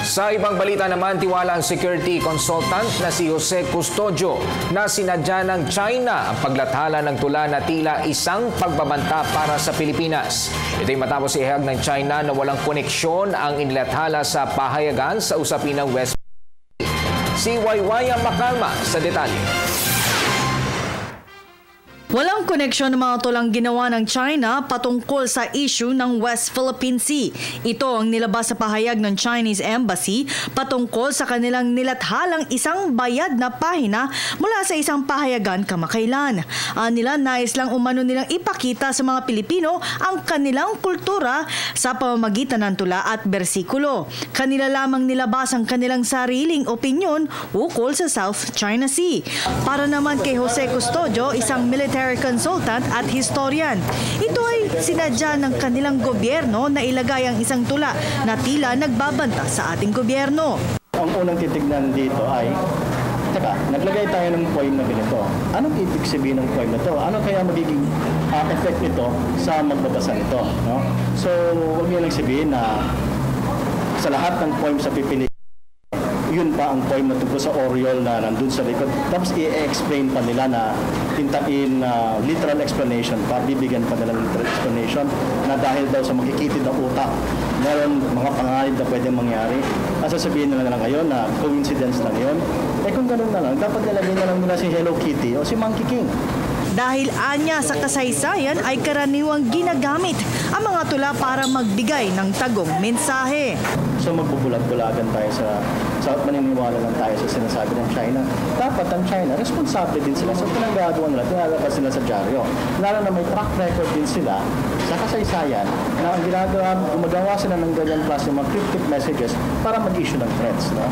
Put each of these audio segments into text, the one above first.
Sa ibang balita naman, tiwala ang security consultant na si Jose Custodio na sinadya ng China ang paglathala ng tula na tila isang pagbabanta para sa Pilipinas. Ito'y matapos ihayag ng China na walang koneksyon ang inilathala sa pahayagan sa usapin ng West. Si Waywaya Makalma sa detalye. Walang koneksyon ng mga tulang ginawa ng China patungkol sa issue ng West Philippine Sea. Ito ang nilabas sa pahayag ng Chinese Embassy patungkol sa kanilang nilathalang isang bayad na pahina mula sa isang pahayagan kamakailan. Nila nais lang umano nilang ipakita sa mga Pilipino ang kanilang kultura sa pamamagitan ng tula at bersikulo. Kanila lamang nilabas ang kanilang sariling opinyon ukol sa South China Sea. Para naman kay Jose Custodio, isang military consultant at historian. Ito ay sinadya ng kanilang gobyerno na ilagay ang isang tula na tila nagbabanta sa ating gobyerno. Ang unang titignan dito ay, naglagay tayo ng poem na ganito. Anong ibig sabihin ng poem na ito? Ano kaya magiging effect nito sa magbabasa nito? No? So, huwag niyo lang sabihin na sa lahat ng poem sa pipili, yun pa ang poem na tungkol sa Oriole na nandun sa likod. Tapos i-explain pa nila na in literal explanation pa, bibigyan pa nila literal explanation na dahil daw sa makikitid na utak, meron mga panganib na pwedeng mangyari. Sasabihin nila lang ngayon na coincidence lang yun. Kung ganun na lang, dapat nilagay na lang nila si Hello Kitty o si Monkey King. Dahil anya sa kasaysayan ay karaniwang ginagamit ang mga tula para magbigay ng tagong mensahe. So magbubulag-bulagan tayo sa maniniwala lang tayo sa sinasabi ng China. Dapat ang China, responsable din sila sa pinagagawa nila, tinalabas sila sa dyaryo. Lalo na may track record din sila sa kasaysayan na ang gumagawa sila ng ganyan klase mga cryptic messages para mag-issue ng threats. No?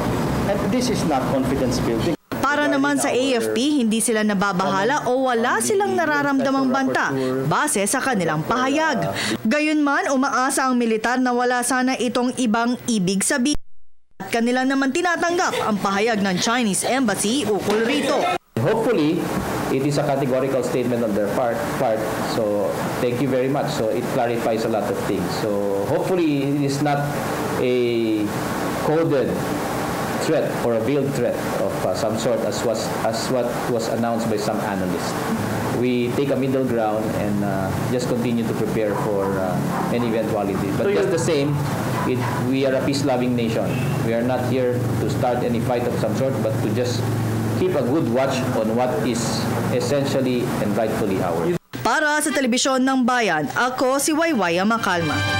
And this is not confidence building. Para naman sa AFP, hindi sila nababahala o wala silang nararamdamang banta base sa kanilang pahayag. Gayunman, umaasa ang militar na wala sana itong ibang ibig sabihin. At kanila naman tinatanggap ang pahayag ng Chinese Embassy ukol rito. Hopefully, it is a categorical statement on their part. So, thank you very much. So, it clarifies a lot of things. So, hopefully, it is not a coded threat or a veiled threat of some sort as what was announced by some analysts. We take a middle ground and just continue to prepare for any eventuality. But just the same, we are a peace-loving nation. We are not here to start any fight of some sort, but to just keep a good watch on what is essentially and rightfully ours. Para sa Telebisyon ng Bayan, ako si Waywaya Makalma.